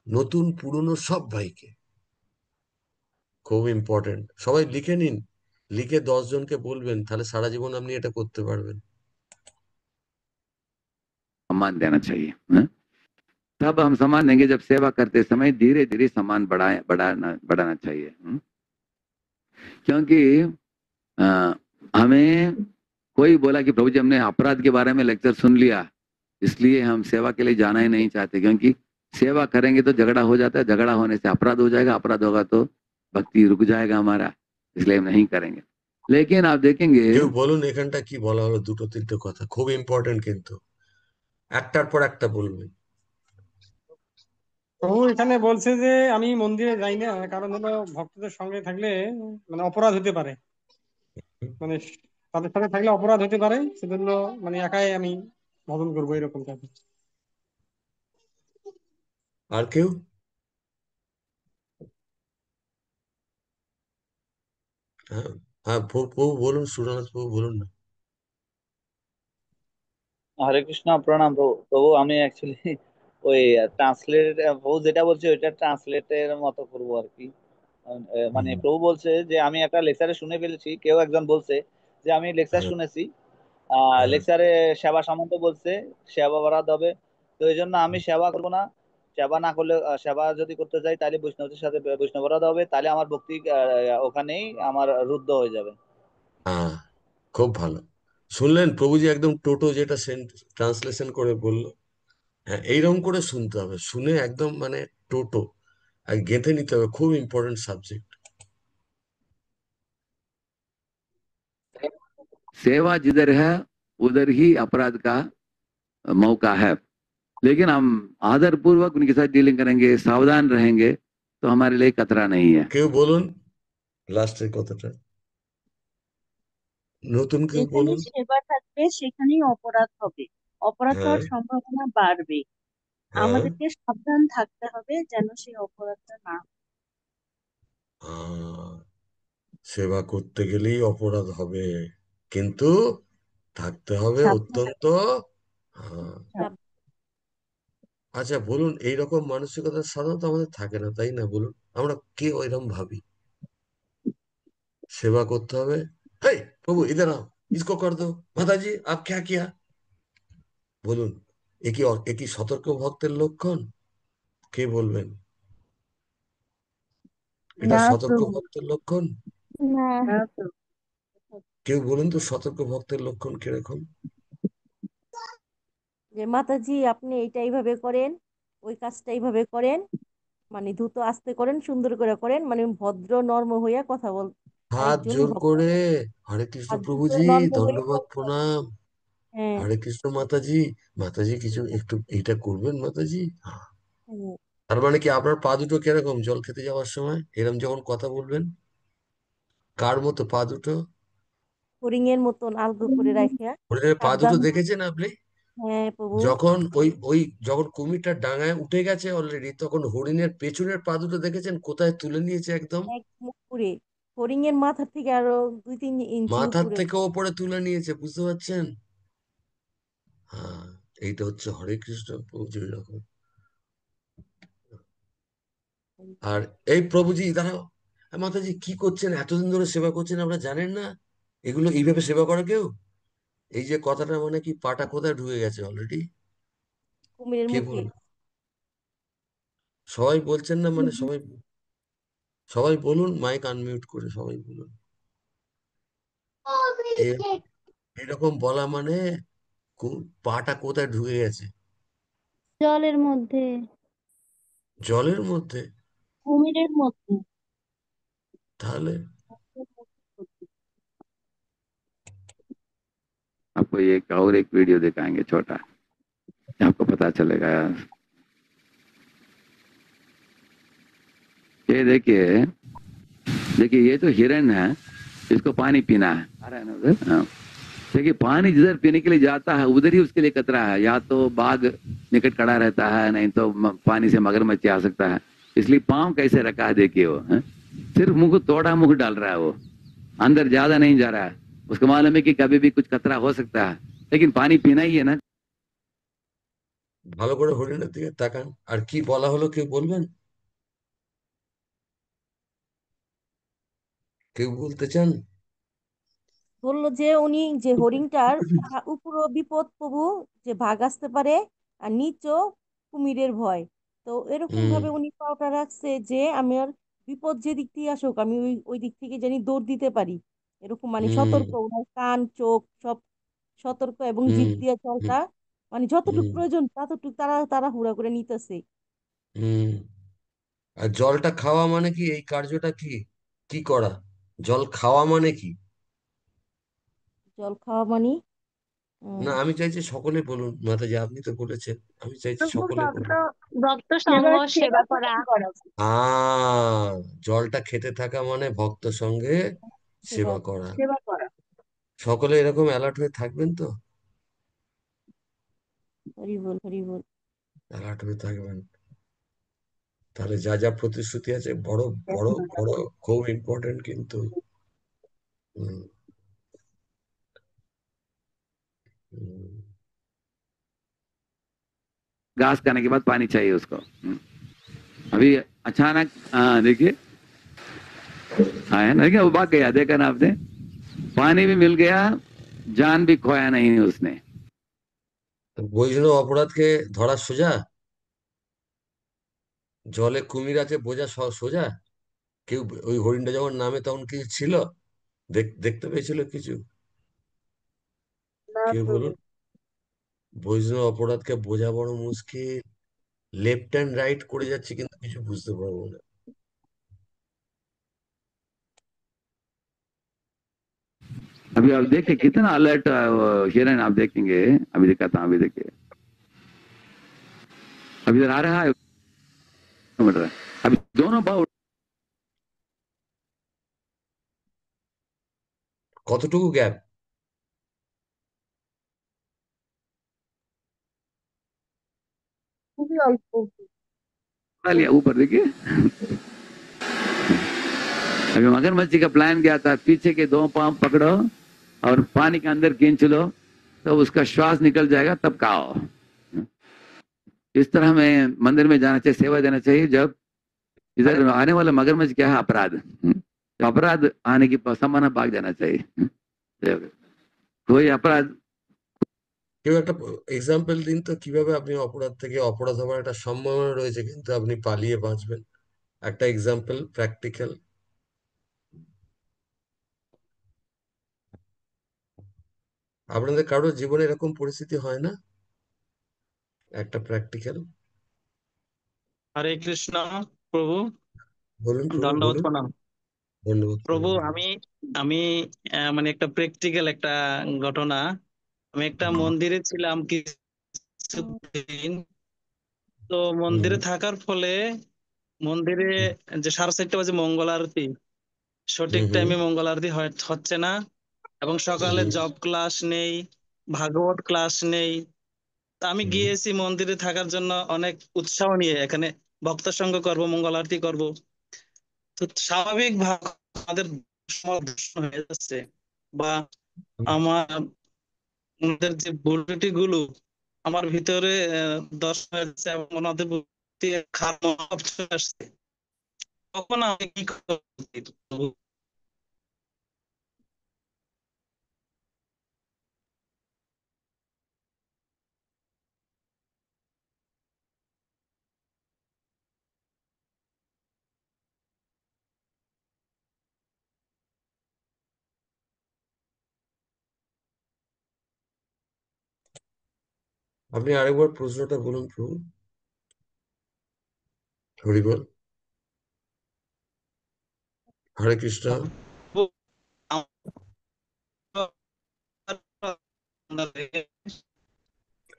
নতুন পুরনো সব ভাইকে। খুব ইম্পর্টেন্ট, সবাই লিখে নিন, লিখে 10 জনকে বলবেন, তাহলে সারা জীবন আপনি এটা করতে পারবেন। सम्मान देना चाहिए, हाँ? तब हम सम्मान देंगे जब सेवा करते समय धीरे धीरे सम्मान बढ़ाना बढ़ाना चाहिए, हाँ? क्योंकि अ, हमें कोई बोला कि प्रभु जी हमने अपराध के बारे में लेक्चर सुन लिया इसलिए हम सेवा के लिए जाना ही नहीं चाहते, क्योंकि सेवा करेंगे तो झगड़ा हो जाता है, झगड़ा होने से अपराध हो जाएगा, अपराध होगा तो भक्ति रुक जाएगा हमारा, इसलिए हम नहीं करेंगे। लेकिन आप देखेंगे কেউ বলুন এখানটা কি বলা হলো, দুটো তিনটে কথা খুব ইম্পর্টেন্ট, কিন্তু একটার পর একটা বলবেন। প্রভু এখানে বলছে যে আমি মন্দিরে যাই না, কারণ হলো ভক্তদের সঙ্গে থাকলে মানে অপরাধ হতে পারে, মানে তাদের সাথে থাকলে অপরাধ হতে পারে, সেজন্য মানে একাই আমি ভজন করবো এরকম টাইপের। আর কেউ? হ্যাঁ, হ্যাঁ, প্রভু বলুন, সুরনাথ প্রভু বলুন না। হরে কৃষ্ণ, প্রণাম প্রভু। প্রভু আমি অ্যাকচুয়ালি ওই ট্রান্সলেট, প্রভু যেটা বলছে ওইটা ট্রান্সলেটের মতো করবো আর কি। মানে হুম, প্রভু বলছে যে আমি একটা লেকচারে শুনে ফেলেছি, কেউ একজন বলছে যে আমি লেকচার হ্যাঁ, শুনেছি, হ্যাঁ, লেকচারে সেবা সম্বন্ধে বলছে, সেবা বরাদ হবে। তো এই জন্য আমি সেবা করবো না। সেবা না করলে, সেবা যদি করতে যাই তাহলে বৈষ্ণবদের সাথে বৈষ্ণব বরাদ হবে, তাহলে আমার ভক্তি ওখানেই আমার রুদ্ধ হয়ে যাবে। হ্যাঁ, খুব ভালো। শুনলেন প্রভুজি একদম টোটো যেটা ট্রান্সলেশন করে বললো। হ্যাঁ, এইরকম করে শুনতে হবে, শুনে একদম মানে টোটো আর গেঁথে নিতে হবে, খুব ইম্পর্টেন্ট সাবজেক্ট। सेवा जिधर है उधर ही अपराध का मौका है, लेकिन हम आदर पूर्वक उनके साथ डीलिंग करेंगे, सावधान रहेंगे तो हमारे लिए खतरा नहीं है। কেউ বলুন লাস্টের কথাটা, নতুন কেউ যেখানে বলুন। সেবা থাকবে সেখানেই অপরাধ হবে, অপরাধ হ্যাঁ, হওয়ার সম্ভাবনা বাড়বে। হ্যাঁ, আমাদেরকে সাবধান থাকতে হবে যেন সেই অপরাধটা না হয়। হ্যাঁ, সেবা করতে গেলেই অপরাধ হবে, কিন্তু থাকতে হবে সাবধান অত্যন্ত। হ্যাঁ। থাকতে আচ্ছা বলুন, এইরকম মানসিকতা সাধারণত আমাদের থাকে না, তাই না? বলুন, আমরা কে ওইরকম ভাবি? সেবা করতে হবে, হেই প্রভু ইধর आओ, इसको कर दो, মাতাজি আপ क्या किया? বলুন, এ কি সতর্ক ভক্তের লক্ষণ? কে বলবেন? এটা না সতর্ক প্রভু, ভক্তের লক্ষণ? না। না তো। কেউ বলুন তো সতর্ক ভক্তের লক্ষণ কিরকম? যে মাতাজি আপনি এইটা এইভাবে করেন, ওই কাজটা এইভাবে করেন, মানে দ্রুত আস্তে করেন, সুন্দর করে করেন, মানে ভদ্র নর্ম হইয়া কথা বল। হাত আরেকজন জোর ভক্ত করে, হরে কৃষ্ণ হাত জোড় প্রভুজি, নর্ম হয়ে ধন্যবাদ বলতে হবে। প্রণাম, হ্যাঁ, হরে কৃষ্ণ মাতাজি, মাতাজি কিছু একটু এইটা করবেন মাতাজি। হ্যাঁ। হ্যাঁ। তার মানে কি আপনার পা দুটো কিরকম জল খেতে যাওয়ার সময় এরম যখন কথা বলবেন? কার মতো পা দুটো? ফড়িং এর মতন আলগো করে রাখিয়া হরিণের পা দুটো সাবধান। দেখেছেন আপনি? হ্যাঁ প্রভু। যখন ওই যখন কুমিরটা ডাঙায় উঠে গেছে অলরেডি, তখন হরিণের পেছনের পা দুটো দেখেছেন কোথায় তুলে নিয়েছে একদম? একদম উপরে, ফড়িং এর মাথা থেকে আরো 2-3 ইঞ্চি মাথার উপরে। থেকে ওপরে তুলে নিয়েছে, বুঝতে পারছেন? হ্যাঁ, এইটা হচ্ছে হরে কৃষ্ণ প্রভুজি রকম। আর এই প্রভুজি দাঁড়াও, মাতাজি কি করছেন, এতদিন ধরে সেবা করছেন আমরা জানেন না? এগুলো এইভাবে সেবা করে কেউ? এই যে কথাটা মানে কি পাটা কোথায় ঢুকে গেছে অলরেডি? কুমিরের কে মুখে। বলুন? সবাই বলছেন না, মানে সবাই, সবাই বলুন, মাইক আনমিউট করে সবাই বলুন। এ- এরকম বলা মানে পাটা কোথায় ঢুকে গেছে? জলের মধ্যে। জলের মধ্যে? কুমিরের মধ্যে। তাহলে आपको एक और एक वीडियो दिखाएंगे छोटा, आपको पता चलेगा। ये देखिए, देखिए ये तो हिरन है, इसको पानी पीना है, आ रहा है ना उधर। हाँ। देखिए पानी जिधर पीने के लिए जाता है उधर ही उसके लिए खतरा है, या तो बाघ निकट खड़ा रहता है, नहीं तो पानी से मगरमच्छ आ सकता है। इसलिए पाँव कैसे रखा है देखिए वो, हाँ? सिर्फ मुंह को थोड़ा मुंह डाल रहा है वो, अंदर ज्यादा नहीं जा रहा है। उसको मालूम है कि कभी भी कुछ खतरा हो सकता है, लेकिन पानी पीना ही है ना। ভালো করে হরিণের দিকে তাকান। আর কি বলা হলো কেউ বলবেন? কেউ বলতে চান? বললো যে উনি যে হরিণটার উপরও বিপদ প্রভু, যে ভাগ আসতে পারে, আর নিচও কুমিরের ভয়। তো এরকম হুম ভাবে উনি পাওটা রাখছে যে আমার বিপদ যে দিক থেকে আসুক আমি ওই ওই দিক থেকে জানি দৌড় দিতে পারি। এরকম মানে হুম সতর্ক, ওনার কান চোখ সব সতর্ক, এবং হুম জিভ দিয়ে হুম চলটা মানে যতটুকু হুম প্রয়োজন ততটুকু তারা তারা হুড়া করে নিতেছে। হুম। আর জলটা খাওয়া মানে কি? এই কার্যটা কি কি করা? জল খাওয়া মানে কি? জল খাওয়া মানে না, আমি চাইছি সকলে বলুন মাতাজি, আপনি তো বলেছেন, আমি চাইছি সকলে ভক্ত বলুন। ভক্ত সঙ্গ সেবা সেবা সেবা করা। পূরণ করা। জলটা খেতে থাকা মানে ভক্ত সঙ্গে সেবা সেবা করা। সেবা করা। সকলে এরকম অ্যালার্ট হয়ে থাকবেন তো? হরি বল হরি বল। অ্যালার্ট হয়ে থাকবেন। তাহলে যা যা প্রতিশ্রুতি আছে বড় বড় বড় খুব ইম্পর্টেন্ট কিন্তু। হুম, হুম। घास खाने के बाद पानी चाहिए उसको। अभी अचानक देखिए आया ना, देखिए वो भाग गया, देखा ना आपने, पानी भी मिल गया, जान भी खोया नहीं उसने। তো বৈষ্ণব অপরাধকে ধরা সোজা? জলে কুমির আছে বোঝা সোজা? কেউ ওই হরিণটা যখন নামে তখন কিছু ছিল? দেখতে পেয়েছিল কিছু? না কেউ প্রভু। বলুন। বৈষ্ণব অপরাধকে বোঝা বড় মুশকিল। লেফট হ্যান্ড রাইট করে যাচ্ছে কিন্তু কিছু বুঝতে পারবো না। अभी आप देखिए कितना अलर्ट हिरन आप देखेंगे। अभी दिखाता हूँ, अभी देखिए, अभी इधर आ रहा है, मिल रहा है। अभी दोनों पाँव কতটুকু গ্যাপ? খুবই অল্প। उठा लिया ऊपर, देखिए। अभी मगरमच्छ का प्लान क्या था, पीछे के दो पांव पकड़ो और पानी के अंदर खींच लो, तो उसका श्वास निकल जाएगा, तब खाओ। इस तरह हमें मंदिर में जाना चाहिए, सेवा देना चाहिए। जब इधर आने वाला मगरमच्छ क्या है, अपराध। तो अपराध आने की संभावना, भाग जाना चाहिए। कोई अपराध কেউ একটা এক্সাম্পল দিন তো, কিভাবে আপনি অপরাধ থেকে, অপরাধ হওয়ার একটা সম্ভাবনা রয়েছে কিন্তু আপনি পালিয়ে বাঁচবেন। একটা এক্সাম্পল, প্র্যাকটিক্যাল। আপনাদের কারোর জীবনে এরকম পরিস্থিতি হয় না? একটা প্র্যাকটিক্যাল হরে কৃষ্ণ প্রভু, বলুন প্রভু, দণ্ডবত বলুন। প্রণাম। ধন্যবাদ প্রভু প্রণাম। আমি আমি মানে একটা প্র্যাকটিক্যাল একটা ঘটনা। আমি একটা হুম মন্দিরে ছিলাম কিছুদিন। তো হুম মন্দিরে থাকার ফলে মন্দিরে যে 4:30 বাজে মঙ্গল আরতি, সঠিক হুম হুম টাইমে মঙ্গল আরতি হচ্ছে না, এবং সকালে হুম জব ক্লাস নেই, ভাগবত ক্লাস নেই। তা আমি হুম গিয়েছি মন্দিরে থাকার জন্য অনেক উৎসাহ নিয়ে, এখানে ভক্ত সঙ্গ করব, মঙ্গল আরতি করব। তো স্বাভাবিক ভাবে আমাদের সময় দূষণ হয়ে যাচ্ছে, বা আমার আমাদের যে বুদ্ধি গুলো আমার ভিতরে দর্শন হয়ে যাচ্ছে, এবং ওনাদের প্রতি খারাপ মনোভাব চলে আসছে। তখন আমি কি করা উচিত? আপনি আরেকবার প্রশ্নটা বলুন প্রভু। হরি বল। হরে কৃষ্ণ।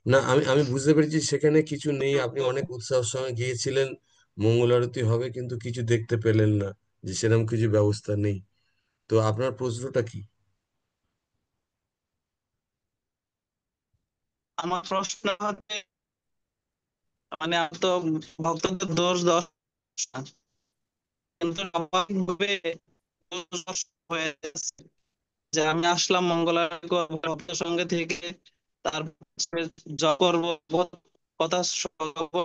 না, আমি আমি বুঝতে পেরেছি সেখানে কিছু নেই, আপনি অনেক উৎসাহের সঙ্গে গিয়েছিলেন, মঙ্গল আরতি হবে কিন্তু কিছু দেখতে পেলেন না, যে সেরকম কিছু ব্যবস্থা নেই। তো আপনার প্রশ্নটা কি? আমার প্রশ্ন হচ্ছে, মানে আমি তো ভক্তদের দোষ দোষ না, কিন্তু স্বাভাবিকভাবে দোষ হয়ে যাচ্ছে। যে আমি আসলাম মঙ্গল আরতি করবো ভক্তের সঙ্গে থেকে, তারপর জপ করবো, কথা শোনাবো।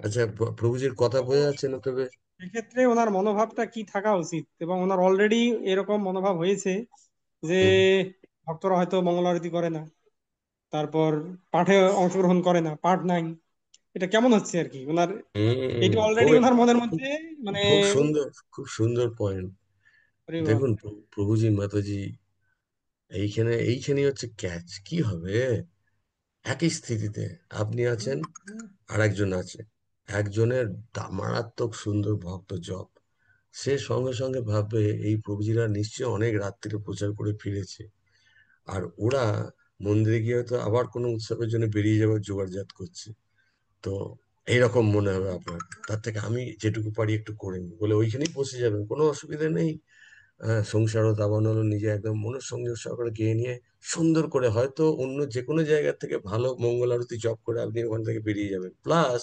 আচ্ছা, প্রভুজির কথা বোঝা যাচ্ছে না তবে। সেক্ষেত্রে ওনার মনোভাবটা কি থাকা উচিত, এবং ওনার অলরেডি এরকম মনোভাব হয়েছে যে হুম ভক্তরা হয়তো মঙ্গল আরতি করে না, তারপর পাঠে অংশগ্রহণ করে না, পাঠ নাই। এটা কেমন হচ্ছে আর কি ওনার, হুম এটা খুব অলরেডি ওনার মনের খুব মধ্যে মানে। খুব সুন্দর, খুব সুন্দর পয়েন্ট। আরে বাহ। দেখুন প্রভুজি মাতাজি, এইখানেই হচ্ছে ক্যাচ। কি হবে, একই স্থিতিতে আপনি আছেন আর একজন আছে, একজনের মারাত্মক সুন্দর ভক্ত জপ, সে সঙ্গে সঙ্গে ভাববে এই প্রভুজিরা নিশ্চয়ই অনেক রাত্রিরে প্রচার করে ফিরেছে, আর ওরা মন্দিরে গিয়ে হয়তো আবার কোনো উৎসবের জন্য বেরিয়ে যাওয়ার জোগাড়জাত করছে। তো এইরকম মনে হবে আপনার, তার থেকে আমি যেটুকু পারি একটু করে নিই বলে ওইখানেই বসে যাবেন, কোনো অসুবিধা নেই। হ্যাঁ, সংসারও দাবানো হলো, নিজে একদম মনোসংযোগ সহকারে গিয়ে নিয়ে সুন্দর করে, হয়তো অন্য যে কোনো জায়গা থেকে ভালো মঙ্গল আরতি জপ করে আপনি ওখান থেকে বেরিয়ে যাবেন, প্লাস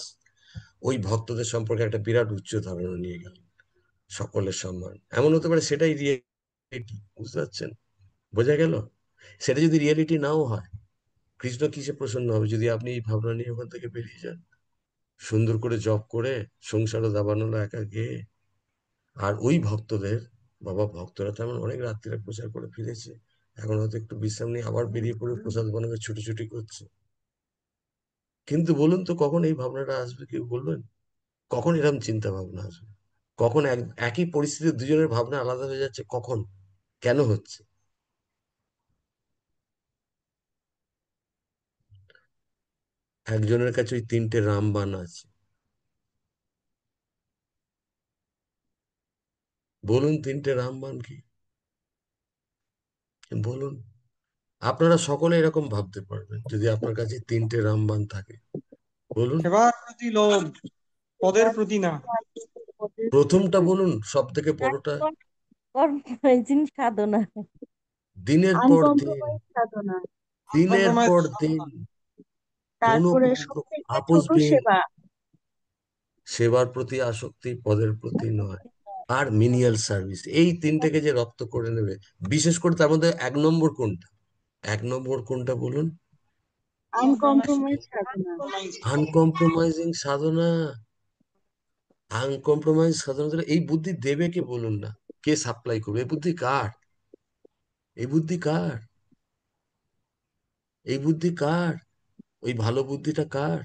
ওই ভক্তদের সম্পর্কে একটা বিরাট উচ্চ ধারণা নিয়ে গেলেন, সকলের সম্মান। এমন হতে পারে সেটাই রিয়েলিটি, বুঝতে পারছেন? বোঝা গেল? সেটা যদি রিয়েলিটি নাও হয়, কৃষ্ণ কিসে প্রসন্ন হবে যদি আপনি এই ভাবনা নিয়ে ওখান থেকে বেরিয়ে যান, সুন্দর করে জপ করে, সংসারও দাবানলো একা গেয়ে। আর ওই ভক্তদের, বাবা ভক্তরা তো এমন অনেক রাত্রিরে প্রচার করে ফিরেছে, এখন হয়তো একটু বিশ্রাম নিয়ে আবার বেরিয়ে পড়ে প্রসাদ বানাবে, ছুটোছুটি করছে। কিন্তু বলুন তো, কখন এই ভাবনাটা আসবে কেউ বলবেন? কখন এরকম চিন্তা ভাবনা আসবে? কখন একই পরিস্থিতিতে দুজনের ভাবনা আলাদা হয়ে যাচ্ছে, কখন? কেন হচ্ছে? একজনের কাছে ওই 3টে রামবাণ আছে, বলুন 3টে রামবাণ কি? বলুন। আপনারা সকলে এরকম ভাবতে পারবেন যদি আপনার কাছে 3টে রামবাণ থাকে, বলুন। সেবার প্রতি লোভ, পদের প্রতি না। প্রথমটা বলুন, সব থেকে বড়টা। কম্প্রোমাইজিং সাধনা। দিনের পর দিন, আনকম্প্রোমাইজ সাধনা। দিনের কম্প্রোমাইজ। পর দিন, কোনো তারপরে সব থেকে ছোট আপোষহীন সেবা। সেবার প্রতি আসক্তি, পদের প্রতি নয়, আর মিনিয়াল সার্ভিস, এই 3টেকে যে রপ্ত করে নেবে। বিশেষ করে তার মধ্যে 1 নম্বর কোনটা? 1 নম্বর কোনটা বলুন? আনকম্প্রোমাইজ সাধনা। আনকম্প্রোমাইজিং সাধনা। আনকম্প্রোমাইজ সাধনা, এই বুদ্ধি দেবে কে বলুন না? কে সাপ্লাই করবে? এই বুদ্ধি কার? এই বুদ্ধি কার? এই বুদ্ধি কার? ওই ভালো বুদ্ধিটা কার?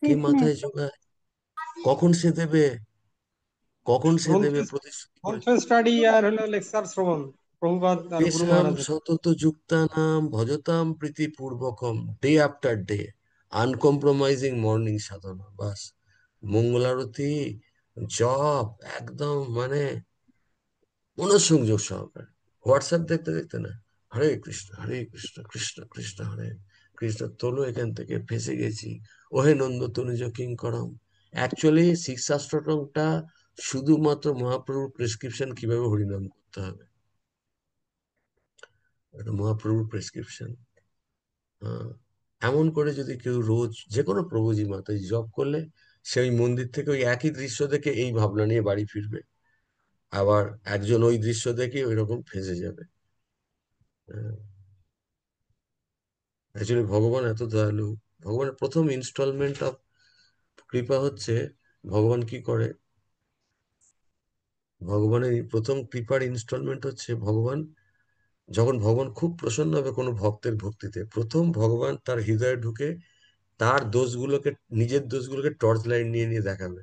কে ফিটনেস। মাথায় জোগায়? কখন সে দেবে? কখন সে গ্রন্থ দেবে প্রতিশ্রুতি করে? গ্রন্থ স্টাডি আর হলো লেকচার শ্রবণ, প্রভুপাদ আর গুরু তেষাম মহারাজের। সতত যুক্তানাম ভজতাম প্রীতিপূর্বকম, day after day, uncompromising morning সাধনা, বাস। মঙ্গল আরতি, জপ, একদম মানে মনোসংযোগ সহকারে, হোয়াটসঅ্যাপ দেখতে দেখতে না, হরে কৃষ্ণ হরে কৃষ্ণ কৃষ্ণ কৃষ্ণ হরে কৃষ্ণ, তোলো এখান থেকে, ফেঁসে গেছি, ওহে নন্দ তনুজ কিঙ্করম। অ্যাকচুয়ালি শিক্ষাষ্টকটা শুধুমাত্র মহাপ্রভুর প্রেসক্রিপশন কিভাবে হরিনাম করতে হবে, এটা মহাপ্রভুর প্রেসক্রিপশন। হ্যাঁ, এমন করে যদি কেউ রোজ যে কোনো প্রভুজি মাতাজি জপ করলে, সে ওই মন্দির থেকে ওই একই দৃশ্য দেখে এই ভাবনা নিয়ে বাড়ি ফিরবে, আবার একজন ওই দৃশ্য দেখে ওই রকম ফেঁসে যাবে। অ্যাকচুয়ালি ভগবান এত দয়ালু, ভগবানের প্রথম ইনস্টলমেন্ট অফ কৃপা হচ্ছে, ভগবান কি করে, ভগবানের প্রথম কৃপার ইনস্টলমেন্ট হচ্ছে, যখন ভগবান খুব প্রসন্ন হবে কোনো ভক্তের ভক্তিতে, প্রথম ভগবান তার হৃদয়ে ঢুকে তার দোষগুলোকে, নিজের দোষগুলোকে টর্চ লাইট নিয়ে নিয়ে দেখাবে,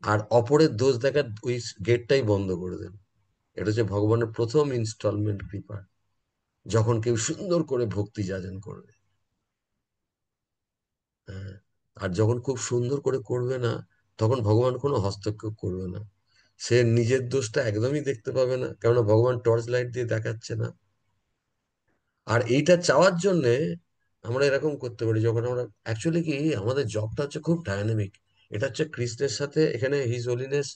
আর অপরের দোষ দেখার ওই গেটটাই বন্ধ করে দেবে। এটা হচ্ছে ভগবানের প্রথম ইনস্টলমেন্ট কৃপা, যখন কেউ সুন্দর করে ভক্তি যাজন করবে। হ্যাঁ, আর যখন খুব সুন্দর করে করবে না, তখন ভগবান কোনো হস্তক্ষেপ করবে না, সে নিজের দোষটা একদমই দেখতে পাবে না, কেননা ভগবান টর্চ লাইট দিয়ে দেখাচ্ছে না। আর এইটা চাওয়ার জন্যে আমরা এরকম করতে পারি, যখন আমরা অ্যাকচুয়ালি কি আমাদের জবটা হচ্ছে খুব ডায়নামিক। এটা হচ্ছে কৃষ্ণের সাথে, এখানে হিজ হোলিনেস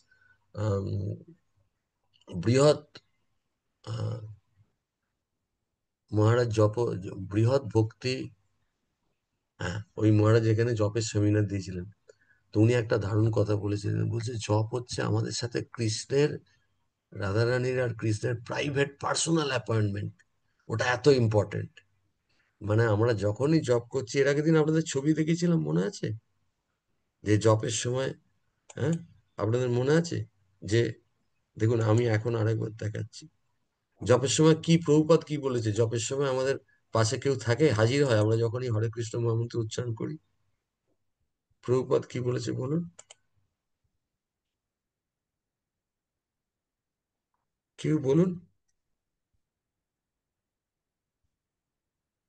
বৃহৎ আহ, মহারাজ বৃহৎ ভক্তি, হ্যাঁ ওই মহারাজ এখানে জপের সেমিনার দিয়েছিলেন। তো উনি একটা দারুণ কথা বলেছিলেন, বলছে জপ হচ্ছে আমাদের সাথে কৃষ্ণের, রাধারানীর আর কৃষ্ণের প্রাইভেট পার্সোনাল অ্যাপয়েন্টমেন্ট। ওটা এত ইম্পর্টেন্ট। মানে আমরা যখনই জব করছি, এর আগের দিন আপনাদের ছবি দেখেছিলাম মনে আছে, যে জবের সময়, হ্যাঁ আপনাদের মনে আছে, যে দেখুন আমি এখন আরেকবার দেখাচ্ছি, জপের সময় কি প্রভুপাদ কি বলেছে, জপের সময় আমাদের পাশে কেউ থাকে, হাজির হয়, আমরা যখনই হরে কৃষ্ণ মহামন্ত্র উচ্চারণ করি, প্রভুপাদ কি বলেছে বলুন, কেউ বলুন।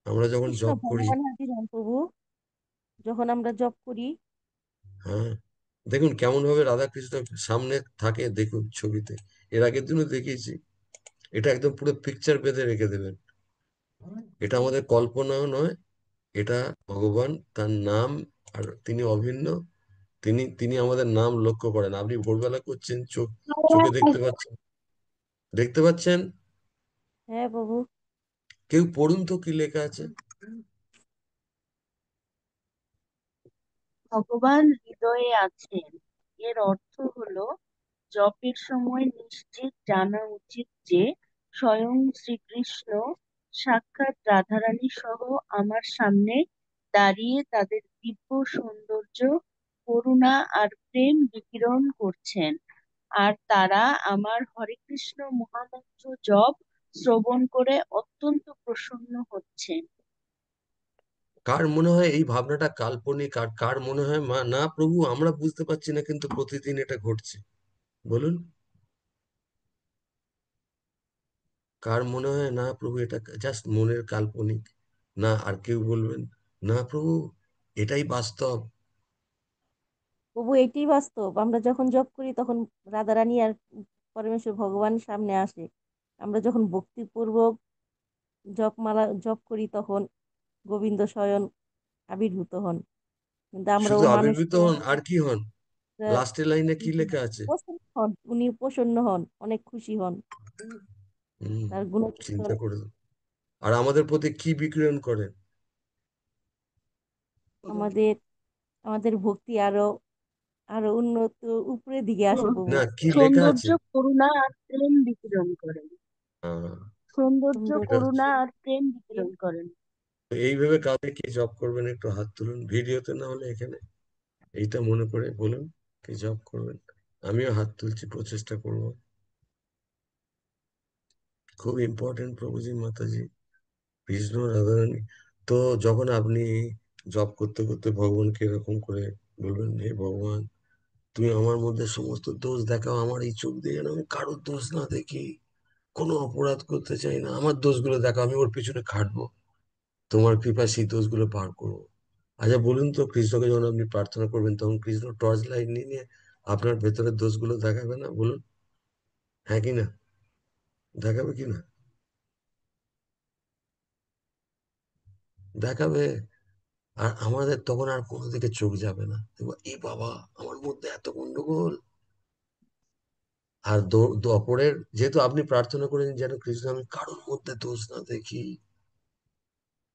আমরা যখন কৃষ্ণ জব করি, ভগবান হাজির হন প্রভু, যখন আমরা জব করি। হ্যাঁ দেখুন কেমন ভাবে রাধা কৃষ্ণ সামনে থাকে, দেখুন ছবিতে, এর আগের দিনও দেখিয়েছি। এটা একদম পুরো পিকচার বেঁধে রেখে দেবেন। এটা আমাদের কল্পনাও নয়, এটা ভগবান তার নাম, আর তিনি অভিন্ন, তিনি তিনি আমাদের নাম লক্ষ্য করেন। আপনি ভোরবেলা করছেন, চোখে দেখতে পাচ্ছেন, দেখতে পাচ্ছেন। হ্যাঁ প্রভু। কেউ পড়ুন তো কি লেখা আছে। ভগবান হৃদয়ে আছেন, এর অর্থ হলো জপের সময় নিশ্চিত জানা উচিত যে স্বয়ং শ্রীকৃষ্ণ সাক্ষাৎ রাধারানী সহ আমার সামনে দাঁড়িয়ে তাদের দিব্য সৌন্দর্য, করুণা আর প্রেম বিকিরণ করছেন, আর তারা আমার হরে কৃষ্ণ মহামন্ত্র জপ শ্রবণ করে অত্যন্ত প্রসন্ন হচ্ছেন। কার মনে হয় এই ভাবনাটা কাল্পনিক, আর কার মনে হয় মা না প্রভু আমরা বুঝতে পারছি না কিন্তু প্রতিদিন এটা ঘটছে, বলুন। কার মনে হয় না প্রভু এটা জাস্ট মনের কাল্পনিক, না আর কেউ বলবেন না প্রভু এটাই বাস্তব। প্রভু এটাই বাস্তব, আমরা যখন জব করি তখন রাধারানী আর পরমেশ্বর ভগবান সামনে আসে। আমরা যখন ভক্তিপূর্বক জপ করি তখন গোবিন্দ স্বয়ং আবির্ভূত হন। কিন্তু আমরা শুধু ও মানুষ আবির্ভূত তো হন আর কি হন, লাস্টের লাইনে কি লেখা আছে, প্রসন্ন হন, উনি প্রসন্ন হন, অনেক খুশি হন, হম তার গুণকীর্তন। চিন্তা করে, আর আমাদের প্রতি কি বিকিরণ করেন। আমাদের আমাদের ভক্তি আরো আরো উন্নত উপরের দিকে আসে প্রভু। না কি লেখা সৌন্দর্য, আছে, করুণা আর প্রেম বিকিরণ করেন। আহ, সৌন্দর্য, সুন্দর এটা করুণা আর প্রেম বিকিরণ করেন। তো এইভাবে কাউকে কি জব করবেন, একটু হাত তুলুন, ভিডিওতে না হলে এখানে, এইটা মনে করে বলুন কি জব করবেন। আমিও হাত তুলছি, প্রচেষ্টা করব। খুব ইম্পর্টেন্ট প্রভুজি মাতাজি, কৃষ্ণ রাধারানী। তো যখন আপনি জব করতে করতে ভগবানকে এরকম করে বলবেন, হে ভগবান তুমি আমার মধ্যে সমস্ত দোষ দেখাও, আমার এই চোখ দিয়ে যেন আমি কারোর দোষ না দেখি, কোনো অপরাধ করতে চাই না, আমার দোষগুলো দেখো, আমি ওর পিছনে খাটবো, তোমার কৃপায় সেই দোষগুলো পার করবো। আচ্ছা বলুন তো, কৃষ্ণকে যখন আপনি প্রার্থনা করবেন তখন কৃষ্ণ টর্চ লাইট নিয়ে নিয়ে আপনার ভেতরের দোষগুলো দেখাবে না, বলুন, হ্যাঁ কি না, দেখাবে কি না, দেখাবে। আর আমাদের তখন আর কোনো দিকে চোখ যাবে না, দেখবো এই বাবা আমার মধ্যে এত গন্ডগোল। আর অপরের, যেহেতু আপনি প্রার্থনা করেন যেন কৃষ্ণ আমি কারোর মধ্যে দোষ না দেখি,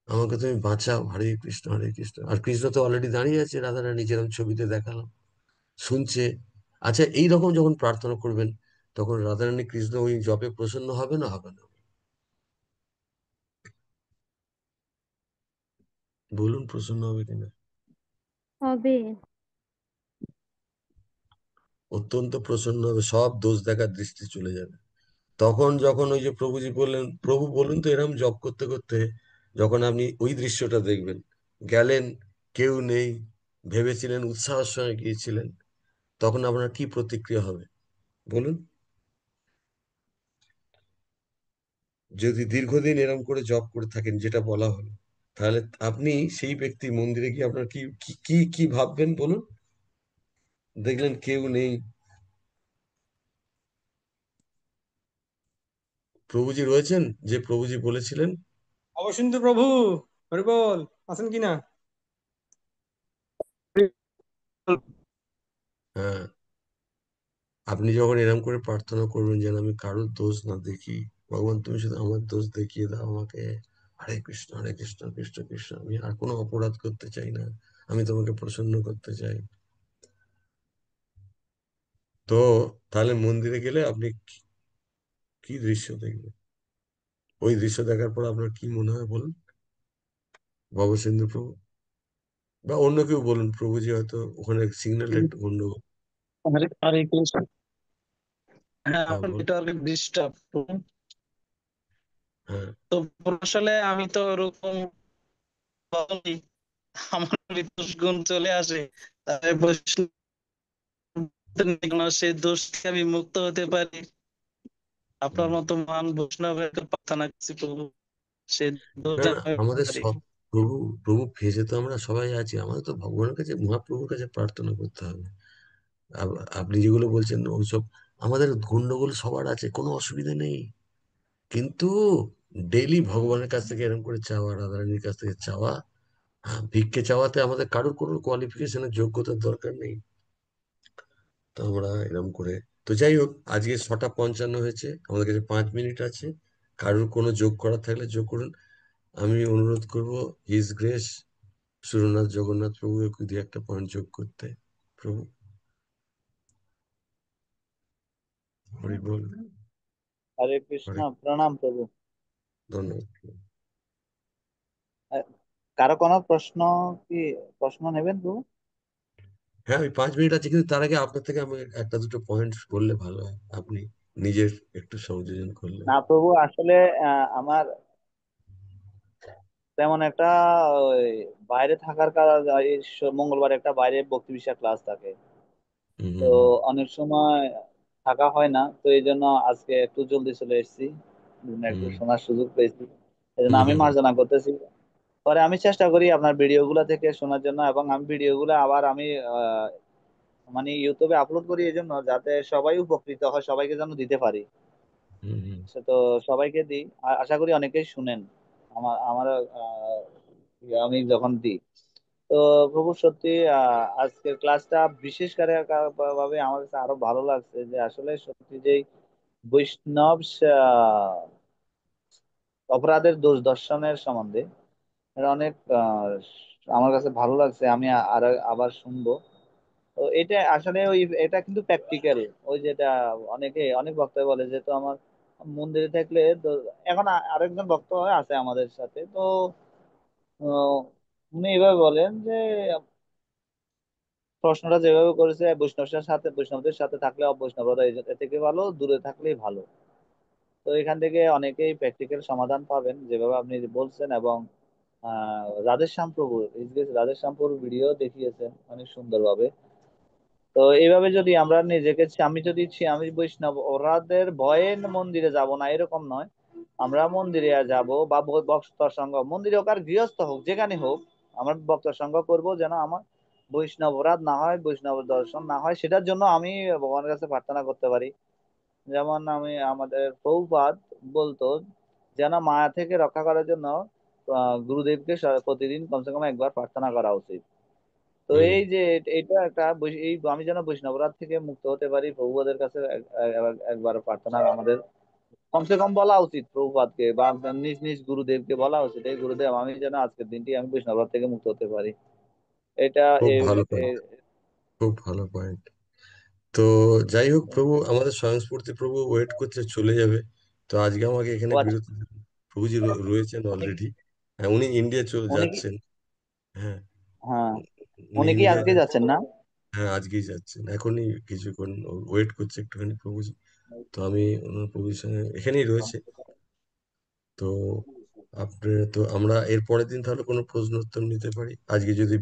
আমাকে তুমি বাঁচাও, হরে কৃষ্ণ হরে কৃষ্ণ। আর কৃষ্ণ তো অলরেডি দাঁড়িয়ে আছে, রাধারানী যেরকম ছবিতে দেখালাম, শুনছে। আচ্ছা এইরকম যখন প্রার্থনা করবেন তখন রাধারানী কৃষ্ণ ওই জপে প্রসন্ন হবে না হবে না, বলুন প্রসন্ন হবে কিনা। হবে। অত্যন্ত প্রসন্ন হবে, সব দোষ দেখার দৃষ্টি চলে যাবে। তখন যখন ওই যে প্রভুজি বললেন, প্রভু বলুন তো এরম জপ করতে করতে যখন আপনি ওই দৃশ্যটা দেখবেন, গেলেন কেউ নেই, ভেবেছিলেন উৎসাহের সঙ্গে গিয়েছিলেন, তখন আপনার কি প্রতিক্রিয়া হবে বলুন। যদি দীর্ঘদিন এরম করে জব করে থাকেন যেটা বলা হলো, তাহলে আপনি সেই ব্যক্তি মন্দিরে গিয়ে আপনার কি কি কি কি ভাববেন বলুন। দেখলেন কেউ নেই, প্রভুজি রয়েছেন, যে প্রভুজি বলেছিলেন? অবসিন্দু প্রভু হরিবল আছেন কিনা? হ্যাঁ, আপনি যখন এরকম করে প্রার্থনা করবেন যেন আমি কারোর দোষ না দেখি, ভগবান তুমি শুধু আমার দোষ দেখিয়ে দাও আমাকে, হরে কৃষ্ণ কৃষ্ণ কৃষ্ণ, আমি আর কোনো অপরাধ করতে চাই না, আমি তোমাকে প্রসন্ন করতে চাই। তো তাহলে মন্দিরে গেলে আপনি কি দৃশ্য দেখবেন? ওই দৃশ্য দেখার পর আপনার কি মনে হয় বলুন, ভবসিন্ধু প্রভু, বা অন্য কেউ বলুন, প্রভুজি হয়তো ওখানে সিগন্যালটা একটু গন্ডগোল। হরে হরে কৃষ্ণ। হ্যাঁ, হ্যাঁ এখন বলুন। নেটওয়ার্কের ডিস্টার্ব। হ্যাঁ। তো আসলে আমি তো ওরকম বলি, আমার বিদ্বেষ গুণ চলে আসে, তাই সেই দোষ থেকে আমি মুক্ত হতে পারি। আপনার মতো মহান বৈষ্ণবের প্রার্থনা করছি প্রভু, সে দোষ না যেন না, আমি মুক্ত আমাদের পারি। সব প্রভু, প্রভু ফেজে তো আমরা সবাই আছি, আমাদের তো ভগবানের কাছে, মহাপ্রভুর কাছে প্রার্থনা করতে হবে। আপনি যেগুলো বলছেন ওইসব, আমাদের গন্ডগোল সবার আছে, কোনো অসুবিধা নেই, কিন্তু ডেইলি ভগবানের কাছ থেকে এরকম করে চাওয়া, রাধারানীর কাছ থেকে চাওয়া, ভিক্ষে চাওয়াতে আমাদের কারোর কোনো কোয়ালিফিকেশনের যোগ্যতার দরকার নেই। তো আমরা এরকম করে, তো যাই হোক, আজকে 6:55 হয়েছে, আমাদের কাছে 5 মিনিট আছে, কারোর কোনো যোগ করার থাকলে যোগ করুন। আমি অনুরোধ করব হিজ গ্রেস সুরনাথ জগন্নাথ প্রভুকে দু একটা পয়েন্ট যোগ করতে। প্রভু হরি বল। হরে কৃষ্ণ, হরে, প্রণাম প্রভু। ধন্যবাদ। আহ, কারো কোনো প্রশ্ন, কি প্রশ্ন নেবেন প্রভু? হ্যাঁ, ওই 5 মিনিট আছে, কিন্তু তার আগে আপনার থেকে আমি একটা দুটো পয়েন্ট বললে ভালো হয়, আপনি নিজের একটু সংযোজন করলে। না প্রভু, আসলে আমার তেমন একটা ওই বাইরে থাকার কারণ, মঙ্গলবার একটা বাইরে বক্তৃতা বিষয় ক্লাস থাকে, হুম তো হুম হুম অনেক সময় থাকা হয় না, তো এই জন্য আজকে একটু জলদি চলে এসেছি, একটু হুম শোনার সুযোগ পেয়েছি, এই জন্য হুম আমি হুম হুম মার্জনা করতেছি। পরে আমি চেষ্টা করি আপনার ভিডিওগুলো থেকে শোনার জন্য, এবং আমি ভিডিওগুলো আবার আমি মানে ইউটিউবে আপলোড করি এই জন্য যাতে সবাই উপকৃত হয়, সবাইকে যেন দিতে পারি। হুম হুম। সে তো সবাইকে দিই, আশা করি অনেকেই শুনেন আমার আমার আমি যখন দিই। তো প্রভু সত্যি আজকের ক্লাসটা বিশেষ করে ভাবে আমার কাছে আরো ভালো লাগছে, যে আসলে সত্যি যে বৈষ্ণব অপরাধের দোষ দর্শনের সম্বন্ধে এটা অনেক আমার কাছে ভালো লাগছে, আমি আর আবার শুনবো। তো এটা আসলে ওই এটা কিন্তু প্র্যাকটিক্যাল, ওই যেটা অনেকে অনেক বক্তা বলে যে তো আমার মন্দিরে থাকলে তো, এখন আরেকজন বক্তা আছে আমাদের সাথে, তো আহ, উনি এইভাবে বলেন যে প্রশ্নটা যেভাবে করেছে, বৈষ্ণবদের সাথে থাকলে অবৈষ্ণবরা এর থেকে ভালো, দূরে থাকলেই ভালো। তো এখান থেকে অনেকেই প্র্যাকটিক্যাল সমাধান পাবেন যেভাবে আপনি বলছেন, এবং রাধেশ্যাম প্রভু, রাধেশ্যাম প্রভুর ভিডিও দেখিয়েছেন অনেক সুন্দরভাবে। তো এইভাবে যদি আমরা নিজেকে, আমি বৈষ্ণব ওরাদের ভয়ে মন্দিরে যাব না এরকম নয়, আমরা মন্দিরে যাব বা ভক্ত সঙ্গ, মন্দিরে হোক আর গৃহস্থ হোক যেখানে হোক, আমরা ভক্ত সঙ্গ করবো যেন আমার বৈষ্ণব অপরাধ না হয়, বৈষ্ণব দর্শন না হয়, সেটার জন্য আমি ভগবানের কাছে প্রার্থনা করতে পারি। যেমন আমি আমাদের প্রভুপাদ বলতো যেন মায়া থেকে রক্ষা করার জন্য গুরুদেবকে প্রতিদিন কমসে কম একবার প্রার্থনা করা উচিত। তো হুম। এই যে এটা একটা এই আমি যেন বৈষ্ণবরাজ থেকে মুক্ত হতে পারি, প্রভুপাদের কাছে একবার প্রার্থনা আমাদের কমসে কম বলা উচিত, প্রভুপাদকে বা নিজ নিজ গুরুদেবকে বলা উচিত, এই গুরুদেব আমি যেন আজকের দিনটি আমি বৈষ্ণবরাজ থেকে মুক্ত হতে পারি। এটা খুব ভালো পয়েন্ট, খুব ভালো পয়েন্ট। তো যাই হোক প্রভু, আমাদের স্বয়ংস্ফূর্তি প্রভু ওয়েট করছে, চলে যাবে। তো আজকে আমাকে এখানে ও আচ্ছা, বিরতি দিন। প্রভুজি রয়েছেন উনি অলরেডি। হ্যাঁ, উনি ইন্ডিয়া চলে উনি কি, যাচ্ছেন। হ্যাঁ, হ্যাঁ উনি উনি কি ইন্ডিয়া আজকে যাচ্ছেন। যাচ্ছেন না? হ্যাঁ, আজকেই যাচ্ছেন, এখনই কিছুক্ষণ ওয়েট করছে একটুখানি প্রভুজি। তো আমি ওনার প্রভুজির সঙ্গে এখানেই রয়েছে। তো আপনি, তো আমরা এর পরের দিন তাহলে কোনো প্রশ্ন উত্তর নিতে পারি আজকে যদি